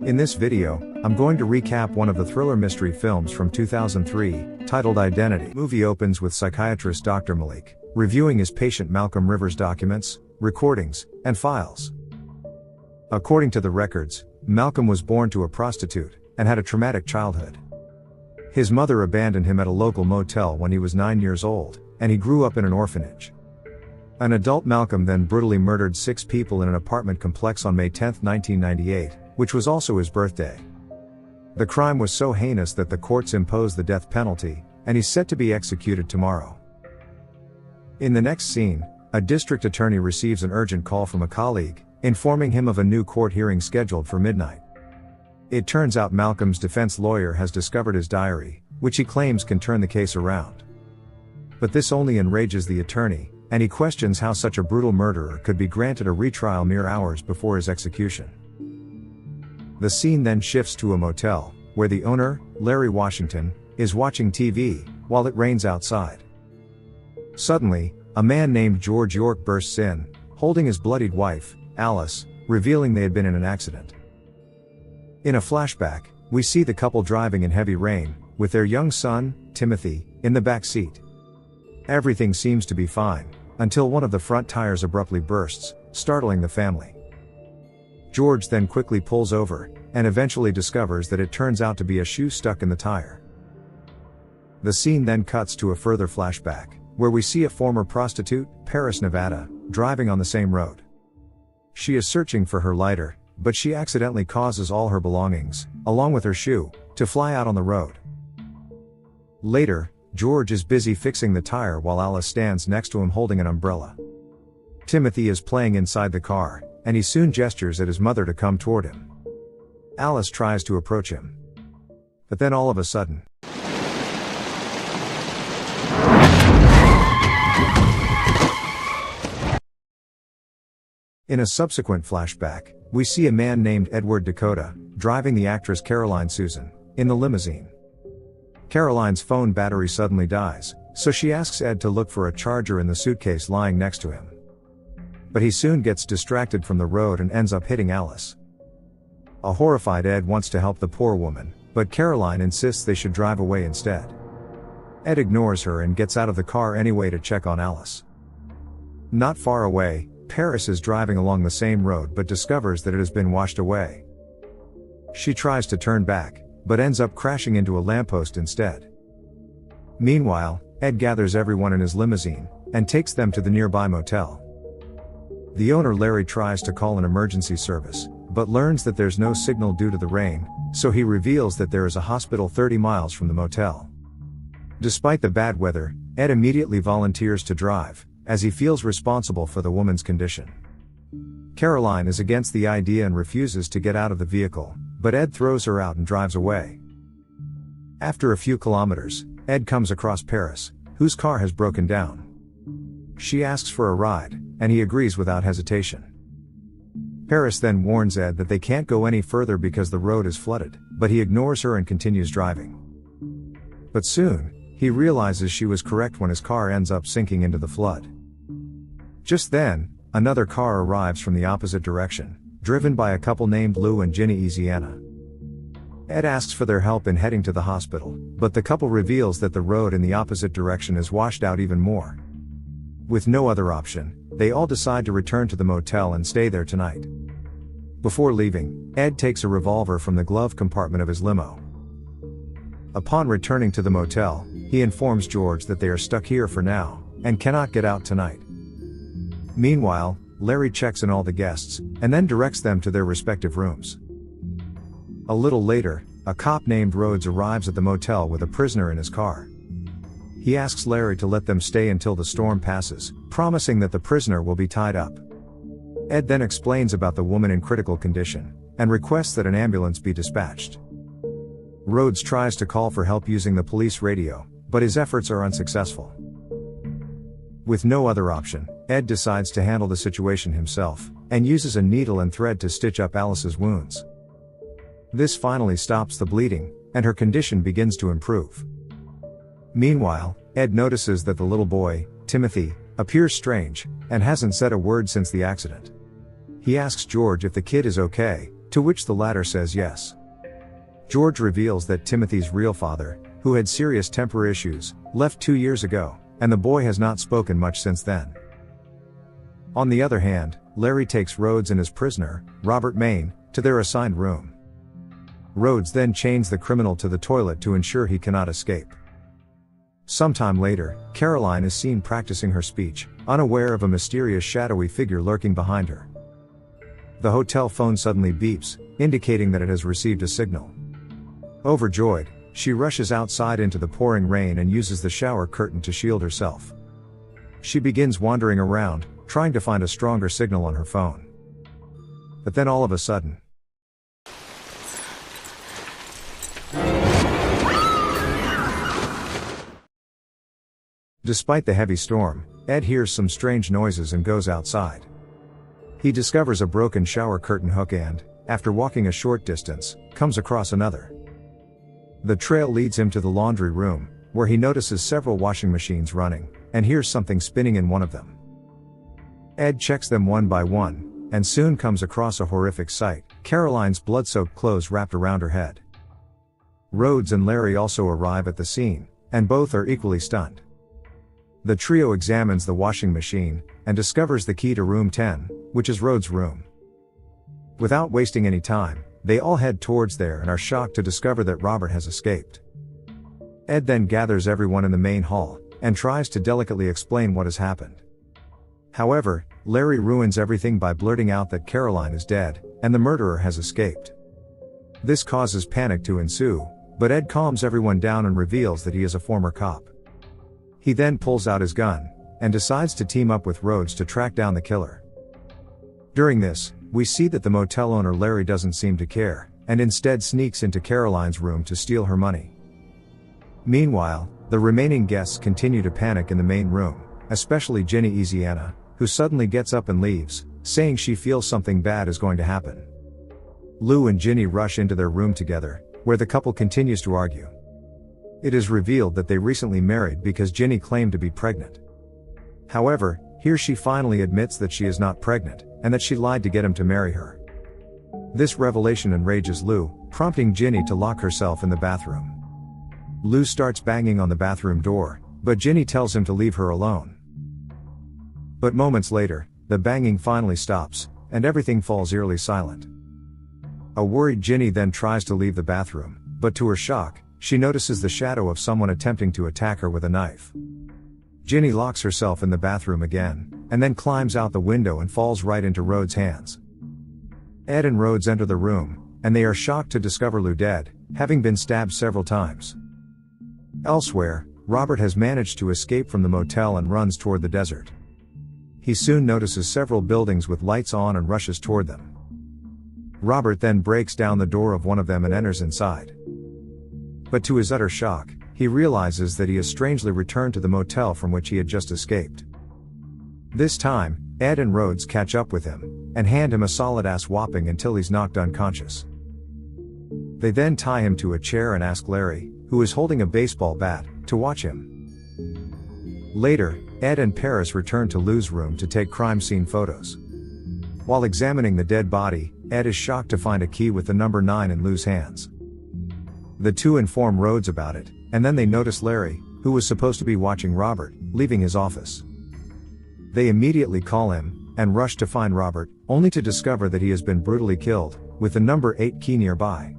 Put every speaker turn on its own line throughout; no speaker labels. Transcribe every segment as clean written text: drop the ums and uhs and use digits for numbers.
In this video, I'm going to recap one of the thriller mystery films from 2003, titled Identity. The movie opens with psychiatrist Dr. Malik reviewing his patient Malcolm Rivers' documents, recordings, and files. According to the records, Malcolm was born to a prostitute and had a traumatic childhood. His mother abandoned him at a local motel when he was 9 years old, and he grew up in an orphanage. An adult Malcolm then brutally murdered 6 people in an apartment complex on May 10, 1998, which was also his birthday. The crime was so heinous that the courts imposed the death penalty, and he's set to be executed tomorrow. In the next scene, a district attorney receives an urgent call from a colleague, informing him of a new court hearing scheduled for midnight. It turns out Malcolm's defense lawyer has discovered his diary, which he claims can turn the case around. But this only enrages the attorney, and he questions how such a brutal murderer could be granted a retrial mere hours before his execution. The scene then shifts to a motel, where the owner, Larry Washington, is watching TV, while it rains outside. Suddenly, a man named George York bursts in, holding his bloodied wife, Alice, revealing they had been in an accident. In a flashback, we see the couple driving in heavy rain, with their young son, Timothy, in the back seat. Everything seems to be fine, until one of the front tires abruptly bursts, startling the family. George then quickly pulls over, and eventually discovers that it turns out to be a shoe stuck in the tire. The scene then cuts to a further flashback, where we see a former prostitute, Paris, Nevada, driving on the same road. She is searching for her lighter, but she accidentally causes all her belongings, along with her shoe, to fly out on the road. Later, George is busy fixing the tire while Alice stands next to him holding an umbrella. Timothy is playing inside the car, and he soon gestures at his mother to come toward him. Alice tries to approach him. But then all of a sudden, in a subsequent flashback, we see a man named Edward Dakota, driving the actress Caroline Susan, in the limousine. Caroline's phone battery suddenly dies, so she asks Ed to look for a charger in the suitcase lying next to him. But he soon gets distracted from the road and ends up hitting Alice. A horrified Ed wants to help the poor woman, but Caroline insists they should drive away instead. Ed ignores her and gets out of the car anyway to check on Alice. Not far away, Paris is driving along the same road but discovers that it has been washed away. She tries to turn back, but ends up crashing into a lamppost instead. Meanwhile, Ed gathers everyone in his limousine, and takes them to the nearby motel. The owner Larry tries to call an emergency service, but learns that there's no signal due to the rain, so he reveals that there is a hospital 30 miles from the motel. Despite the bad weather, Ed immediately volunteers to drive, as he feels responsible for the woman's condition. Caroline is against the idea and refuses to get out of the vehicle, but Ed throws her out and drives away. After a few kilometers, Ed comes across Paris, whose car has broken down. She asks for a ride, and he agrees without hesitation. Paris then warns Ed that they can't go any further because the road is flooded, but he ignores her and continues driving. But soon, he realizes she was correct when his car ends up sinking into the flood. Just then, another car arrives from the opposite direction, driven by a couple named Lou and Ginny Eziana. Ed asks for their help in heading to the hospital, but the couple reveals that the road in the opposite direction is washed out even more. With no other option, they all decide to return to the motel and stay there tonight. Before leaving, Ed takes a revolver from the glove compartment of his limo. Upon returning to the motel, he informs George that they are stuck here for now, and cannot get out tonight. Meanwhile, Larry checks in all the guests, and then directs them to their respective rooms. A little later, a cop named Rhodes arrives at the motel with a prisoner in his car. He asks Larry to let them stay until the storm passes, promising that the prisoner will be tied up. Ed then explains about the woman in critical condition, and requests that an ambulance be dispatched. Rhodes tries to call for help using the police radio, but his efforts are unsuccessful. With no other option, Ed decides to handle the situation himself, and uses a needle and thread to stitch up Alice's wounds. This finally stops the bleeding, and her condition begins to improve. Meanwhile, Ed notices that the little boy, Timothy, appears strange, and hasn't said a word since the accident. He asks George if the kid is okay, to which the latter says yes. George reveals that Timothy's real father, who had serious temper issues, left 2 years ago, and the boy has not spoken much since then. On the other hand, Larry takes Rhodes and his prisoner, Robert Maine, to their assigned room. Rhodes then chains the criminal to the toilet to ensure he cannot escape. Sometime later, Caroline is seen practicing her speech, unaware of a mysterious shadowy figure lurking behind her. The hotel phone suddenly beeps, indicating that it has received a signal. Overjoyed, she rushes outside into the pouring rain and uses the shower curtain to shield herself. She begins wandering around, trying to find a stronger signal on her phone. But then all of a sudden, despite the heavy storm, Ed hears some strange noises and goes outside. He discovers a broken shower curtain hook and, after walking a short distance, comes across another. The trail leads him to the laundry room, where he notices several washing machines running, and hears something spinning in one of them. Ed checks them one by one, and soon comes across a horrific sight: Caroline's blood-soaked clothes wrapped around her head. Rhodes and Larry also arrive at the scene, and both are equally stunned. The trio examines the washing machine, and discovers the key to room 10, which is Rhodes' room. Without wasting any time, they all head towards there and are shocked to discover that Robert has escaped. Ed then gathers everyone in the main hall, and tries to delicately explain what has happened. However, Larry ruins everything by blurting out that Caroline is dead, and the murderer has escaped. This causes panic to ensue, but Ed calms everyone down and reveals that he is a former cop. He then pulls out his gun, and decides to team up with Rhodes to track down the killer. During this, we see that the motel owner Larry doesn't seem to care, and instead sneaks into Caroline's room to steal her money. Meanwhile, the remaining guests continue to panic in the main room, especially Ginny Easiana, who suddenly gets up and leaves, saying she feels something bad is going to happen. Lou and Ginny rush into their room together, where the couple continues to argue. It is revealed that they recently married because Ginny claimed to be pregnant. However, here she finally admits that she is not pregnant, and that she lied to get him to marry her. This revelation enrages Lou, prompting Ginny to lock herself in the bathroom. Lou starts banging on the bathroom door, but Ginny tells him to leave her alone. But moments later, the banging finally stops, and everything falls eerily silent. A worried Ginny then tries to leave the bathroom, but to her shock, she notices the shadow of someone attempting to attack her with a knife. Ginny locks herself in the bathroom again, and then climbs out the window and falls right into Rhodes' hands. Ed and Rhodes enter the room, and they are shocked to discover Lou dead, having been stabbed several times. Elsewhere, Robert has managed to escape from the motel and runs toward the desert. He soon notices several buildings with lights on and rushes toward them. Robert then breaks down the door of one of them and enters inside. But to his utter shock, he realizes that he has strangely returned to the motel from which he had just escaped. This time, Ed and Rhodes catch up with him, and hand him a solid-ass whopping until he's knocked unconscious. They then tie him to a chair and ask Larry, who is holding a baseball bat, to watch him. Later, Ed and Paris return to Lou's room to take crime scene photos. While examining the dead body, Ed is shocked to find a key with the number 9 in Lou's hands. The two inform Rhodes about it, and then they notice Larry, who was supposed to be watching Robert, leaving his office. They immediately call him, and rush to find Robert, only to discover that he has been brutally killed, with the number 8 key nearby.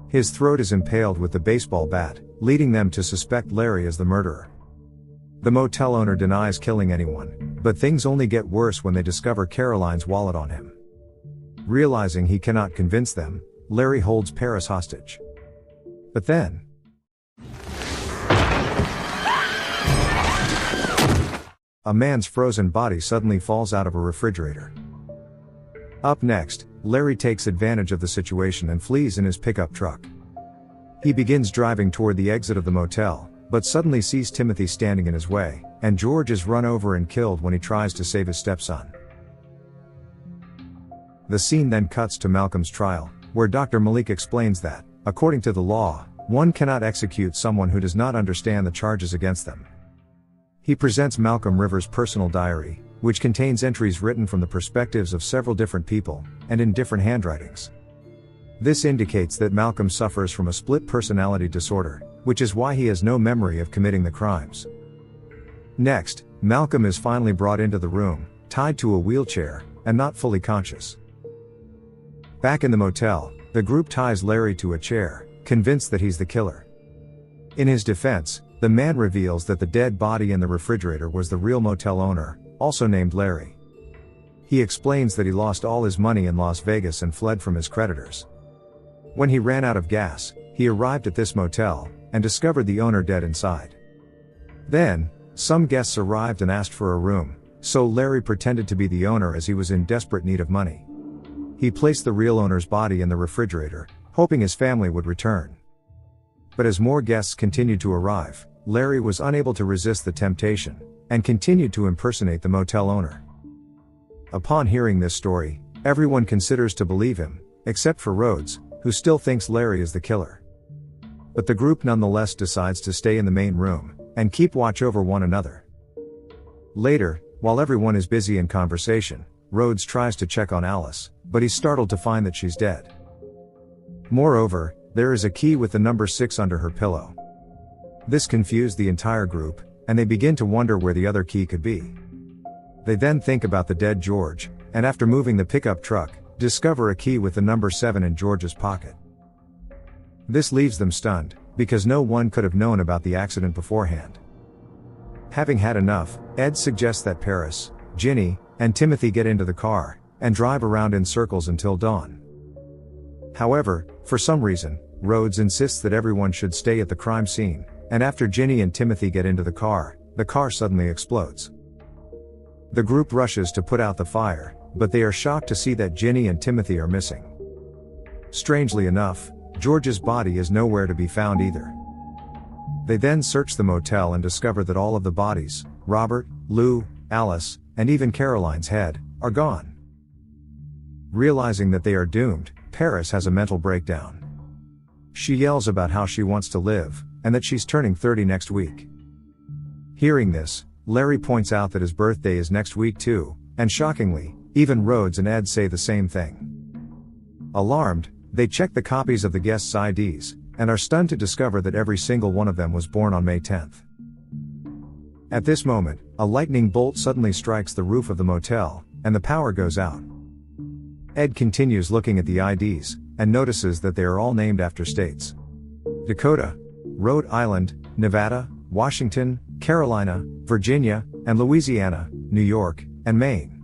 His throat is impaled with the baseball bat, leading them to suspect Larry as the murderer. The motel owner denies killing anyone, but things only get worse when they discover Caroline's wallet on him. Realizing he cannot convince them, Larry holds Paris hostage. But then, a man's frozen body suddenly falls out of a refrigerator. Up next, Larry takes advantage of the situation and flees in his pickup truck. He begins driving toward the exit of the motel, but suddenly sees Timothy standing in his way, and George is run over and killed when he tries to save his stepson. The scene then cuts to Malcolm's trial, where Dr. Malik explains that, according to the law, one cannot execute someone who does not understand the charges against them. He presents Malcolm Rivers' personal diary, which contains entries written from the perspectives of several different people, and in different handwritings. This indicates that Malcolm suffers from a split personality disorder, which is why he has no memory of committing the crimes. Next, Malcolm is finally brought into the room, tied to a wheelchair, and not fully conscious. Back in the motel, the group ties Larry to a chair, convinced that he's the killer. In his defense, the man reveals that the dead body in the refrigerator was the real motel owner, also named Larry. He explains that he lost all his money in Las Vegas and fled from his creditors. When he ran out of gas, he arrived at this motel, and discovered the owner dead inside. Then, some guests arrived and asked for a room, so Larry pretended to be the owner as he was in desperate need of money. He placed the real owner's body in the refrigerator, hoping his family would return. But as more guests continued to arrive, Larry was unable to resist the temptation, and continued to impersonate the motel owner. Upon hearing this story, everyone considers to believe him, except for Rhodes, who still thinks Larry is the killer. But the group nonetheless decides to stay in the main room, and keep watch over one another. Later, while everyone is busy in conversation, Rhodes tries to check on Alice, but he's startled to find that she's dead. Moreover, there is a key with the number 6 under her pillow. This confused the entire group, and they begin to wonder where the other key could be. They then think about the dead George, and after moving the pickup truck, discover a key with the number 7 in George's pocket. This leaves them stunned, because no one could have known about the accident beforehand. Having had enough, Ed suggests that Paris, Ginny, and Timothy get into the car, and drive around in circles until dawn. However, for some reason, Rhodes insists that everyone should stay at the crime scene, and after Ginny and Timothy get into the car suddenly explodes. The group rushes to put out the fire, but they are shocked to see that Ginny and Timothy are missing. Strangely enough, George's body is nowhere to be found either. They then search the motel and discover that all of the bodies, Robert, Lou, Alice, and even Caroline's head, are gone. Realizing that they are doomed, Paris has a mental breakdown. She yells about how she wants to live, and that she's turning 30 next week. Hearing this, Larry points out that his birthday is next week too, and shockingly, even Rhodes and Ed say the same thing. Alarmed, they check the copies of the guests' IDs, and are stunned to discover that every single one of them was born on May 10th. At this moment, a lightning bolt suddenly strikes the roof of the motel, and the power goes out. Ed continues looking at the IDs, and notices that they are all named after states: Dakota, Rhode Island, Nevada, Washington, Carolina, Virginia, and Louisiana, New York, and Maine.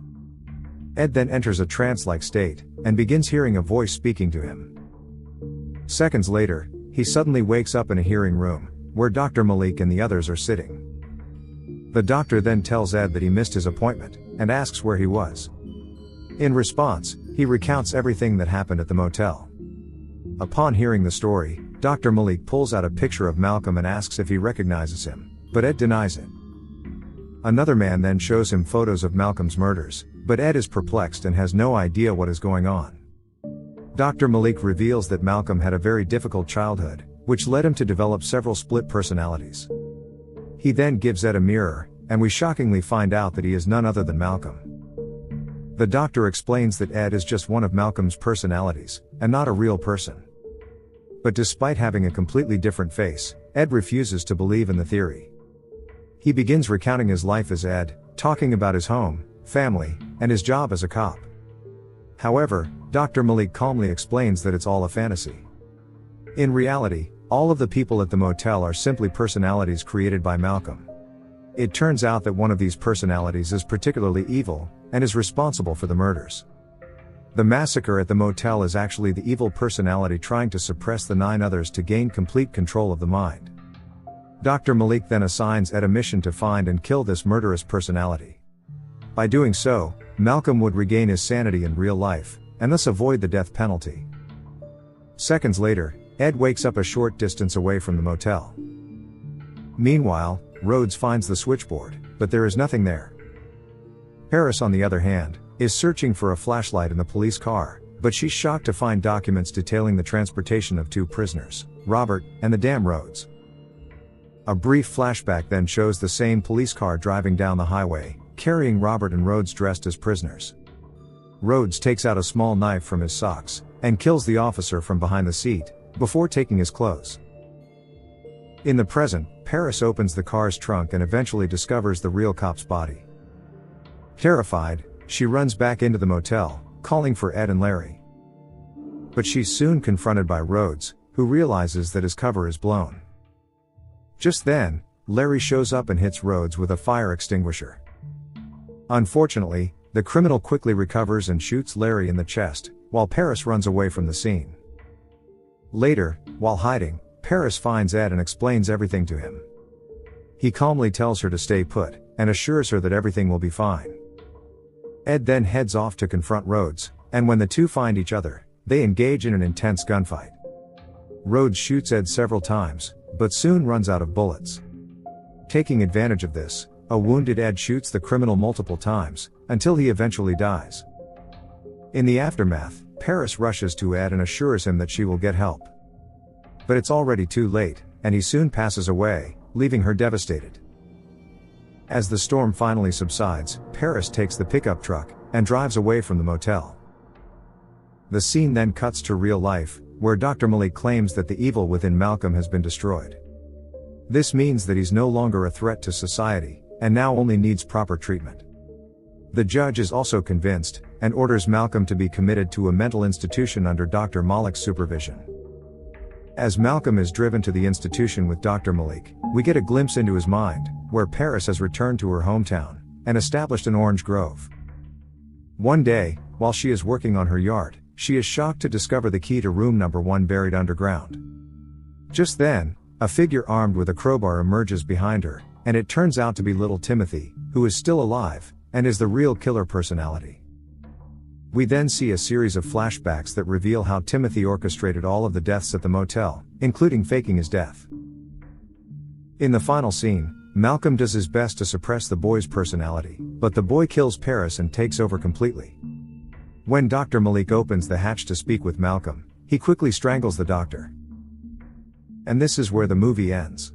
Ed then enters a trance-like state, and begins hearing a voice speaking to him. Seconds later, he suddenly wakes up in a hearing room, where Dr. Malik and the others are sitting. The doctor then tells Ed that he missed his appointment, and asks where he was. In response, he recounts everything that happened at the motel. Upon hearing the story, Dr. Malik pulls out a picture of Malcolm and asks if he recognizes him, but Ed denies it. Another man then shows him photos of Malcolm's murders, but Ed is perplexed and has no idea what is going on. Dr. Malik reveals that Malcolm had a very difficult childhood, which led him to develop several split personalities. He then gives Ed a mirror, and we shockingly find out that he is none other than Malcolm. The doctor explains that Ed is just one of Malcolm's personalities, and not a real person. But despite having a completely different face, Ed refuses to believe in the theory. He begins recounting his life as Ed, talking about his home, family, and his job as a cop. However, Dr. Malik calmly explains that it's all a fantasy. In reality, all of the people at the motel are simply personalities created by Malcolm. It turns out that one of these personalities is particularly evil, and is responsible for the murders. The massacre at the motel is actually the evil personality trying to suppress the 9 others to gain complete control of the mind. Dr. Malik then assigns Ed a mission to find and kill this murderous personality. By doing so, Malcolm would regain his sanity in real life, and thus avoid the death penalty. Seconds later, Ed wakes up a short distance away from the motel. Meanwhile, Rhodes finds the switchboard, but there is nothing there. Paris, on the other hand, is searching for a flashlight in the police car, but she's shocked to find documents detailing the transportation of 2 prisoners, Robert, and the damn Rhodes. A brief flashback then shows the same police car driving down the highway, carrying Robert and Rhodes dressed as prisoners. Rhodes takes out a small knife from his socks, and kills the officer from behind the seat, before taking his clothes. In the present, Paris opens the car's trunk and eventually discovers the real cop's body. Terrified, she runs back into the motel, calling for Ed and Larry. But she's soon confronted by Rhodes, who realizes that his cover is blown. Just then, Larry shows up and hits Rhodes with a fire extinguisher. Unfortunately, the criminal quickly recovers and shoots Larry in the chest, while Paris runs away from the scene. Later, while hiding, Paris finds Ed and explains everything to him. He calmly tells her to stay put, and assures her that everything will be fine. Ed then heads off to confront Rhodes, and when the two find each other, they engage in an intense gunfight. Rhodes shoots Ed several times, but soon runs out of bullets. Taking advantage of this, a wounded Ed shoots the criminal multiple times, until he eventually dies. In the aftermath, Paris rushes to Ed and assures him that she will get help. But it's already too late, and he soon passes away, leaving her devastated. As the storm finally subsides, Paris takes the pickup truck, and drives away from the motel. The scene then cuts to real life, where Dr. Malik claims that the evil within Malcolm has been destroyed. This means that he's no longer a threat to society, and now only needs proper treatment. The judge is also convinced, and orders Malcolm to be committed to a mental institution under Dr. Malik's supervision. As Malcolm is driven to the institution with Dr. Malik, we get a glimpse into his mind, where Paris has returned to her hometown, and established an orange grove. One day, while she is working on her yard, she is shocked to discover the key to room number 1 buried underground. Just then, a figure armed with a crowbar emerges behind her, and it turns out to be little Timothy, who is still alive, and is the real killer personality. We then see a series of flashbacks that reveal how Timothy orchestrated all of the deaths at the motel, including faking his death. In the final scene, Malcolm does his best to suppress the boy's personality, but the boy kills Paris and takes over completely. When Dr. Malik opens the hatch to speak with Malcolm, he quickly strangles the doctor. And this is where the movie ends.